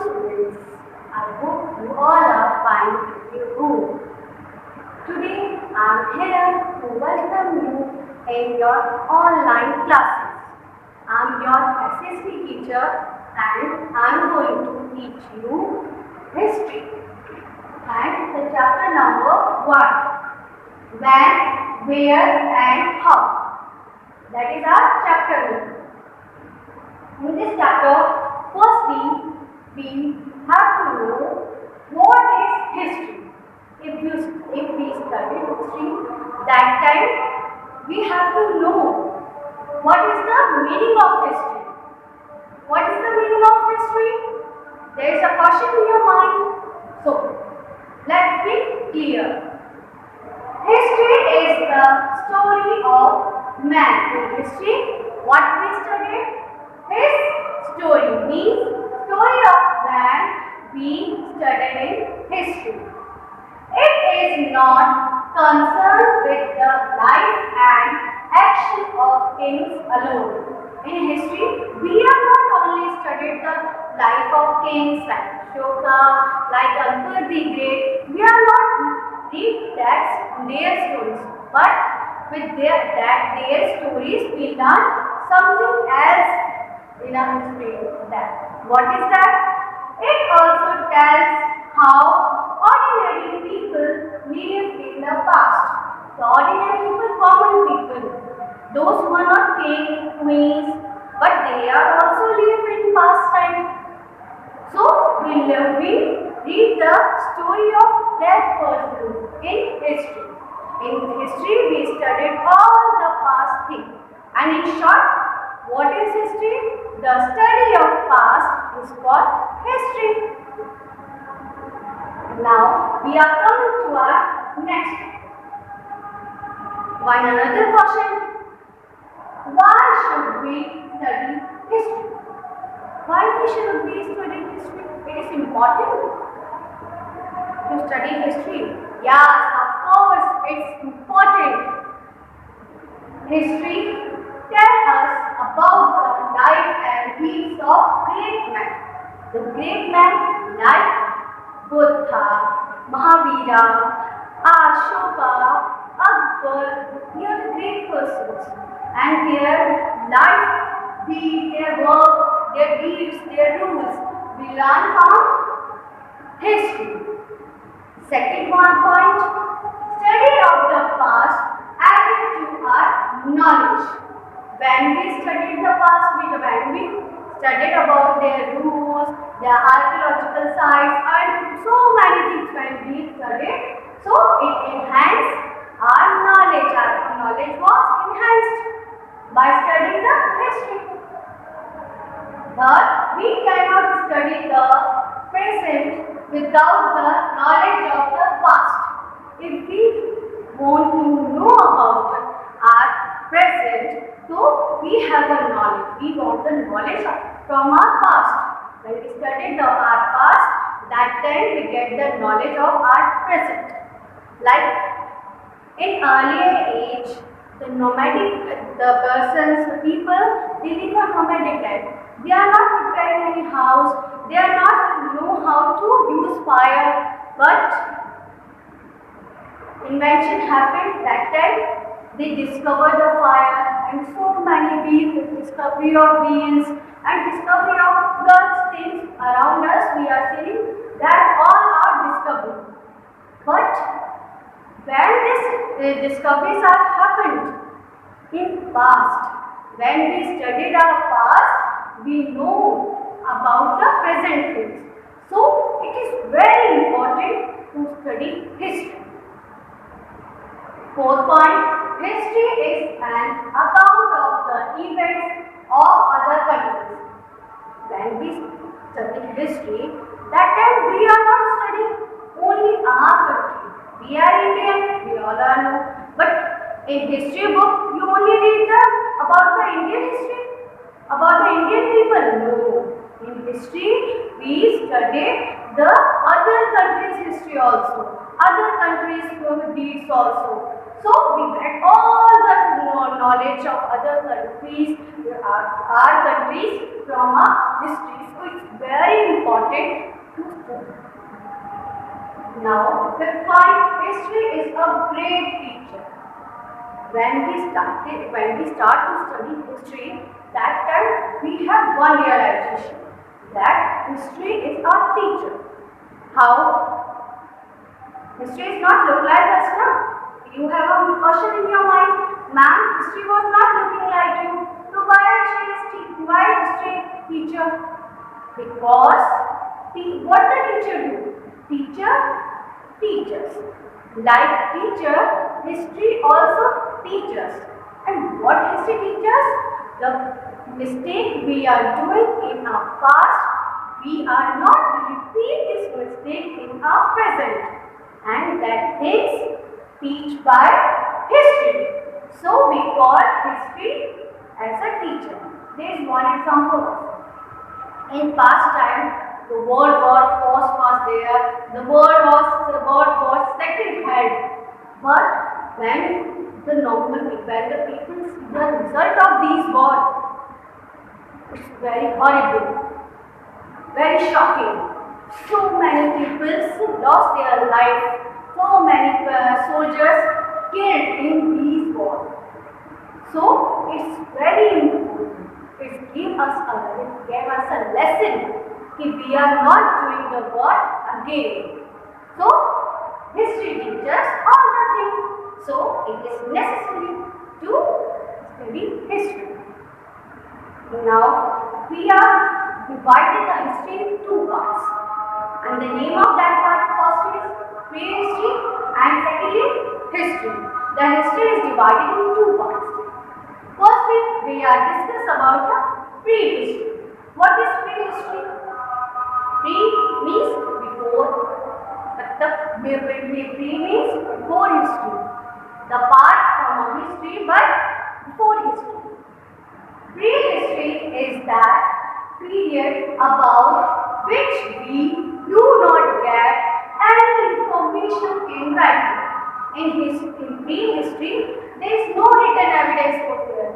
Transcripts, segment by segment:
students, I hope you all are fine with your home. Today I am here to welcome you in your online classes. I am your SSC teacher and I am going to teach you history. And the chapter number 1, when, where and how. That is our chapter name. In this chapter, firstly, we have to know what is history. If we study history, that time we have to know what is the meaning of history. What is the meaning of history? There is a question in your mind. So, let's be clear. History is the story of man. In history, what we studied? His story means story of man we studied in history. It is not concerned with the life and action of kings alone. In history, we have not only studied the life of kings like Ashoka, like Akbar the Great. We have not read their stories, but with their stories, we learn something else in our history. What is that? It also tells how ordinary people lived in the past. The ordinary people, common people, those who are not kings, queens, but they are also lived in past time. So we read the story of that person in history. In history, we studied all the past things. And in short, what is history? The study of past is called history. Now we are coming to our next one. Another question. Why should we study history? Why should we study history? It is important to study history. Yes, of course, it's important. History tells us about the life and deeds of great men. The great men like Buddha, Mahavira, Ashoka, Akbar, they are the great persons. And their life, their work, their deeds, their rules, we learn from history. Second one point, study of the past added to our knowledge. When we studied the past, when we studied about their rules, their archaeological sites, and so many things when we studied, so it enhanced our knowledge. Our knowledge was enhanced by studying the history. But we cannot study the present without the knowledge of the past. If we want to know about our present, so we have a knowledge. We want the knowledge from our past. When we studied our past, that time we get the knowledge of our present. Like in earlier age, the people, they live a nomadic life. They are not preparing any house. They are not know how to use fire. But invention happened that time. They discovered the fire and so many discovery of wheels and discovery of the things around us. We are seeing that all are discovered. But when these discoveries are happened in past, when we studied our past, we know about the present things. So it is very important to study history. Fourth point, history is an account of the events of other countries. When we study history, that time we are not studying only our country. We are Indian, we all are know. But in history book, you only read about the Indian history, about the Indian people. No. In history, we study the other countries' history also, other countries' deeds also. So we get all the knowledge of other countries, our countries from our history. So it's very important important to study. Now, fifth point, history is a great teacher. When we start to study history, that time we have one realization that history is our teacher. How? History is not look like us now. You have a question in your mind, ma'am, history was not looking like you. So why history teacher? Because what the teacher do? Teacher teaches. Like teacher, history also teaches. And what history teaches? The mistake we are doing in our past, we are not repeat this mistake in our present. And that things teach by history. So we call history as a teacher. There is one example. In past time, the World War First was there. The world was second held. But when the people see the result of these wars, it's very horrible, very shocking. So many people lost their life. So many soldiers killed in these wars. So it's very important. It gave us a lesson that we are not doing the war again. So history teaches all the things. So it is necessary to study history. Now we are divided the history in two parts. And the name of that part first is prehistory and secondly history. The history is divided in two parts. Firstly, we are discuss about the prehistory. What is prehistory? Pre means before. Pre means before history. The part from history but before history. Prehistory is that period about which we do not get any information in writing. In prehistory, there is no written evidence for there.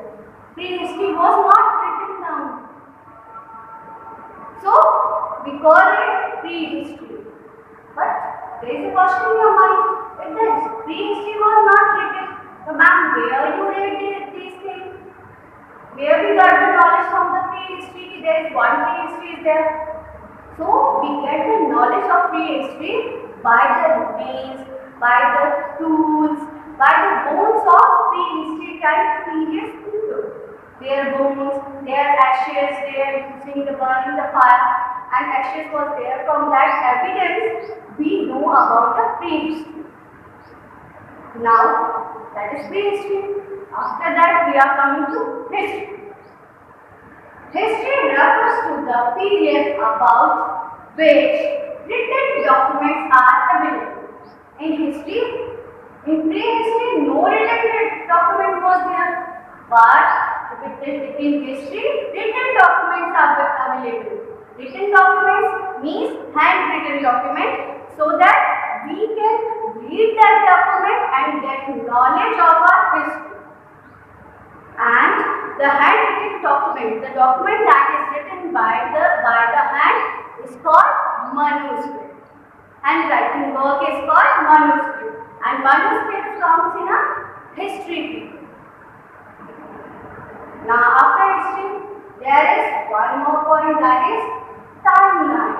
Prehistory was not written down. So, we call it prehistory. But there is a question in your mind. If this prehistory was not written, so ma'am, where you read these things? Where we got the knowledge from the prehistory? There is one prehistory is there. So, we get the knowledge of prehistory by the remains, by the tools, by the bones of prehistory time previous people. Their bones, their ashes, they are using the burning the fire, and ashes was there. From that evidence, we know about the prehistory. Now, that is prehistory. After that, we are coming to history. History refers to the period about which written documents are available. In prehistory, no written document was there, but in history, written documents are available. Written documents means handwritten document, so that we can read that document and get knowledge of our history. And the handwritten document, the document that is written by the hand is called manuscript. Handwriting work is called manuscript. And manuscript comes in a history field. Now after history, there is one more point, that is timeline.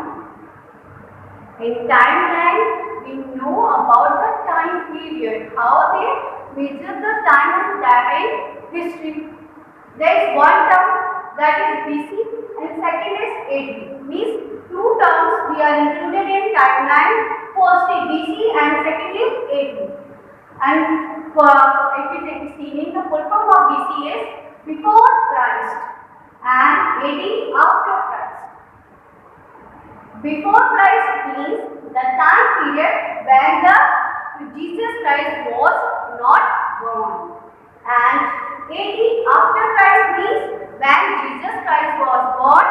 In timeline, we know about the time period, how they measure the time and that in history. There is one term that is BC and second is AD. Means two terms we are included in timeline. Firstly BC and secondly AD. And if it is seen in the full form of BC is before Christ and AD after Christ. Before Christ means the time period when the Jesus Christ was not born. And AD after Christ means when Jesus Christ was born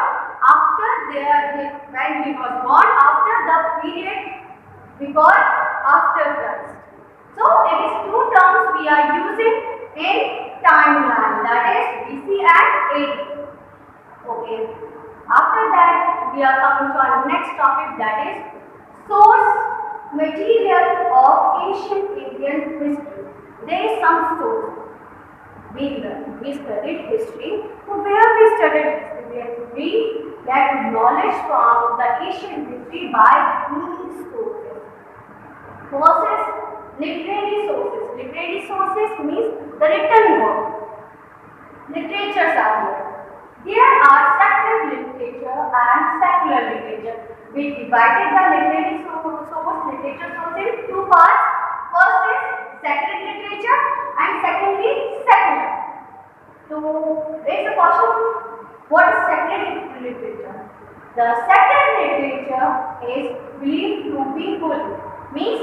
when he was born after the period before after Christ. So it is two terms we are using in timeline, that is BC and AD. Okay. After that, we are coming to our next topic, that is source material of ancient Indian history. There is some source. We studied history. So where we studied history? We get knowledge from the ancient history by these sources. First is literary sources. Literary sources means the written work. Literatures are here. There are sacred literature and secular literature. We divided the literary literature source in two parts. First is sacred literature and secondly secular. So there is a question, what is sacred literature? The sacred literature is believed to be holy. Means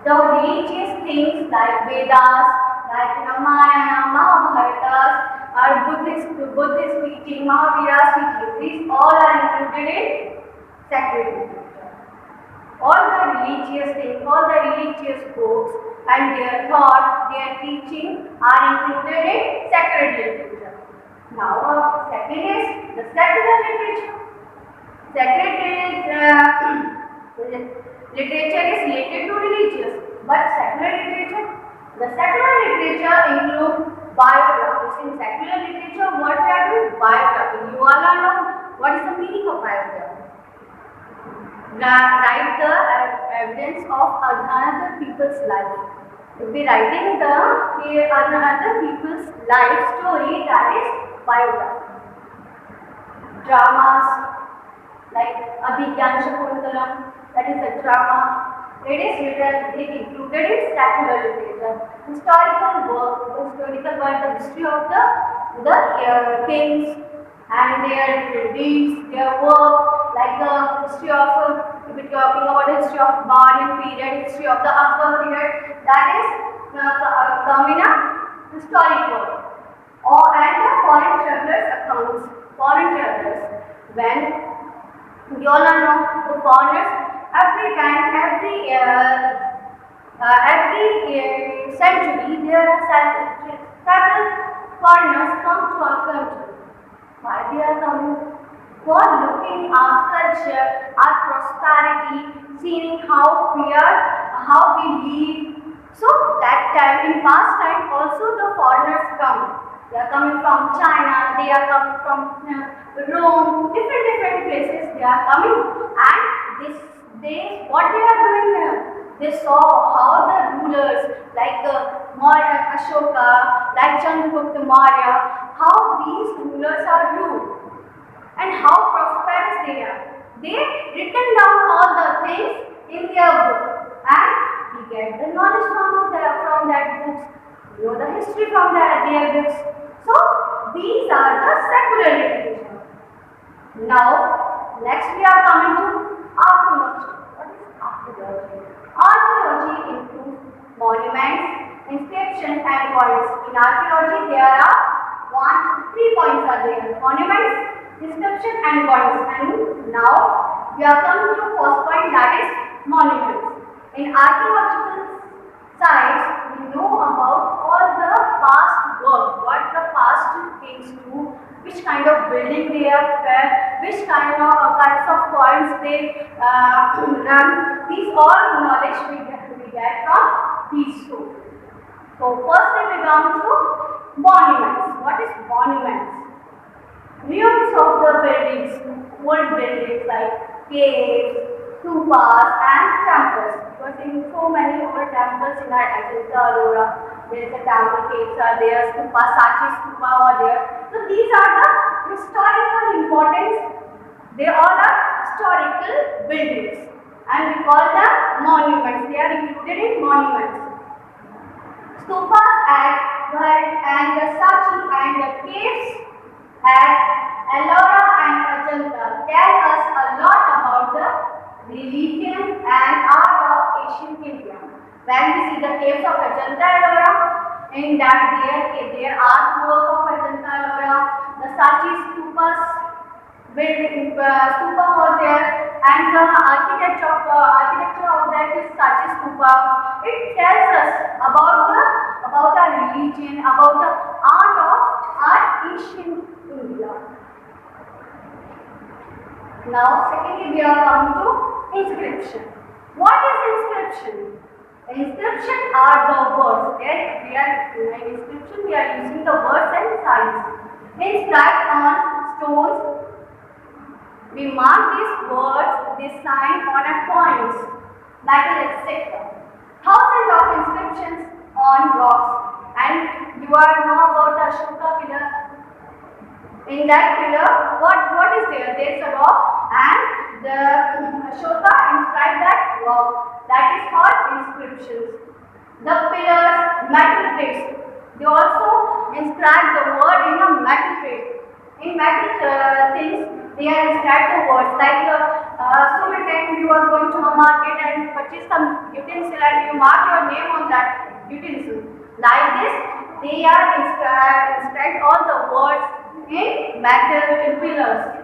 the religious things like Vedas, like Ramayana, Mahabharata, or Buddhist teaching, Mahavira's teaching, these all are included in sacred literature. All the religious things, all the religious books and their thought, their teaching are included in sacred literature. Now, second is the secular literature. Sacred literature is related to religious, but secular literature, the secular literature includes biographies. In secular literature, what we are doing? Biography. You all know what is the meaning of biography. Write the evidence of another people's life. If we writing the another people's life story, that is biography. Dramas like Abhigyan Shakuntalam, that is a drama. It is included in secular literature. Historical work, the history of the kings and their deeds, their work, like the history of, if we are talking about the history of Mauryan period, history of the Akbar period, that is come in a historic work. And the foreign travelers accounts, foreign travelers, when you all know the foreigners, every century there are several foreigners come to our country. Why they are coming? For looking our culture, our prosperity, seeing how we live. So that time, in past time, also the foreigners come. They are coming from China, they are coming from Rome, different places they are coming, and what they are doing here? They saw how the rulers like Ashoka, like Chandragupta Maurya, how these rulers are ruled and how prosperous they are. They written down all the things in their book, and we get the knowledge from that books. We know the history from their books. So these are the secular literature. Now next we are coming to archaeology. What is archaeology? Archaeology includes monuments, inscriptions and coins. In archaeology there are 3 points are there: monuments, inscription and coins. And now we are coming to first point, that is monuments. In archaeological sites, we know about all the past work, what the past kings do, which kind of building they have prepared, which kinds of coins they run. These all knowledge we get from these sources. So first we come to monuments. What is monuments? Ruins of the buildings, old buildings like caves, stupas and temples. Because in so many old temples in our Ajanta, Ellora, there is a temple, caves are there, stupa, Sachi stupa are there. So these are the historical importance. They all are historical buildings and we call them monuments. They are included in monuments. Stupas and the Sachi and the caves at Ellora and Ajanta tell us a lot about the religion and art of ancient India. When we see the caves of Ajanta Ellora, in that their artwork of Ajanta Ellora, the Sachi stupas, stupa was there, and the architecture of that is Sachi stupa. It tells us about our religion, about the art of our ancient India. Now, secondly, we are coming to inscription. What is inscription? Inscription are the words. Yes, we are in inscription. We are using the words and signs inscribed on stones. We mark these words, this sign on a coins, metal, etc. Thousands of inscriptions on rocks, and you are know about the Ashoka pillar. In that pillar, what is there? There is a rock, and the Ashoka inscribed that rock. That is called inscriptions. The pillars, metal plates. They also inscribe the word in a metal plate. In metal things, they are inscribed the words. Like so many times you are going to a market and purchase some utensil and you mark your name on that utensil. Like this, they are inscribed all the words in metal in pillars.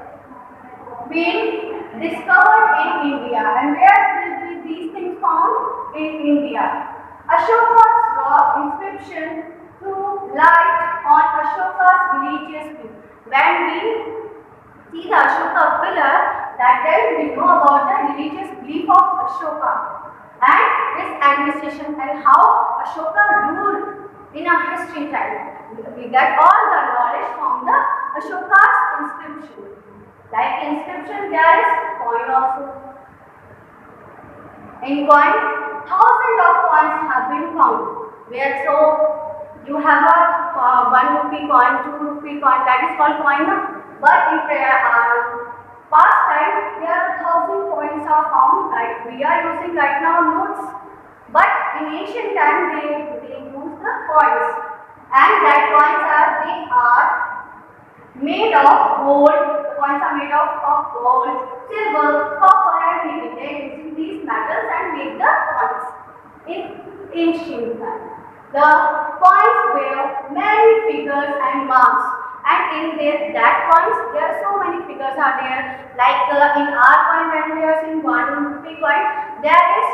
Been discovered in India, and where will be these things found? In India. Ashoka's rock inscription to light on Ashoka's religious belief. When we see the Ashoka pillar, that time we know about the religious belief of Ashoka and his administration and how Ashoka ruled in a history time. We get all the knowledge from the Ashoka's inscription. Like inscription, there is coin also. In coin, thousands of coins have been found. Where so you have a 1 rupee coin, 2 rupee coin, that is called coin. But in past time, there are 1,000 coins are found. Like we are using right now notes. But in ancient time, they use the coins, and that coins are made of gold. The coins are made of gold, silver, copper, and nickel. They are using these metals and make the coins in ancient time. The coins bear many figures and marks, and in that coins there are so many figures are there. Like in our coin, when we are seeing 1 rupee coin, there is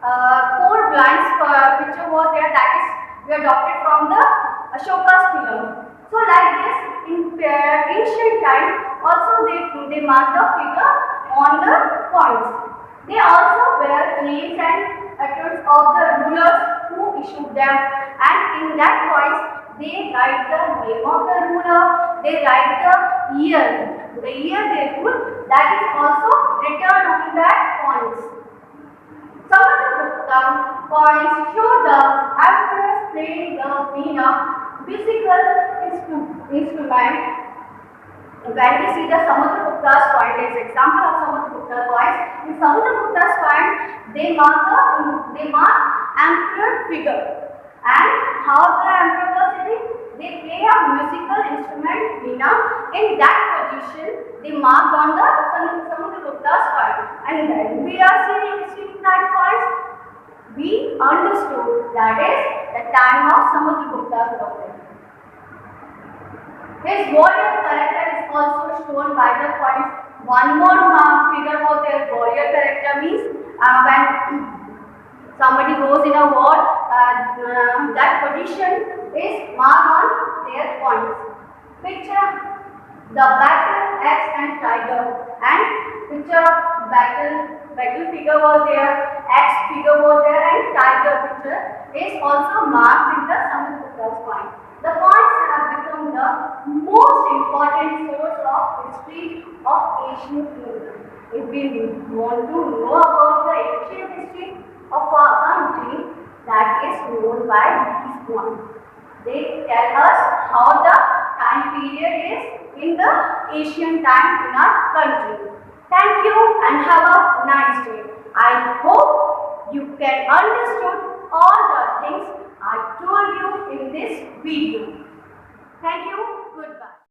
4 blinds picture was there. That is we adopted from the Ashoka's pillar. So like this, in ancient time, also they mark the figure on the coins. They also bear names and attributes of the rulers who issued them, and in that coins they write the name of the ruler. They write the year they ruled. That is also written on that coins. Some of the coins show the emperors playing the veena, musical instrument. When we see the Samudragupta's coin, there is example of Samudragupta's coins. In Samudragupta's coin, they mark emperor figure, and how the emperor was sitting. They play a musical instrument veena. In that position, they marked on the Samudragupta's coin, and when we are seeing that coins, we understood that is the time of Samudragupta's government. His warrior character is also shown by the coins. One more figure of their warrior character means when somebody goes in a war, that position is marked on their coins. Picture the battle, axe and tiger, and picture of battle figure was there, axe figure was there, and tiger picture is also marked in the Samudragupta's coin. The coins have become the most important source of history of ancient India. If we want to know about the ancient history of our country, that is known by these coins. They tell us how the time period is in the ancient time in our country. Thank you and have a nice day. I hope you can understood all the things I told you in this video. Thank you. Goodbye.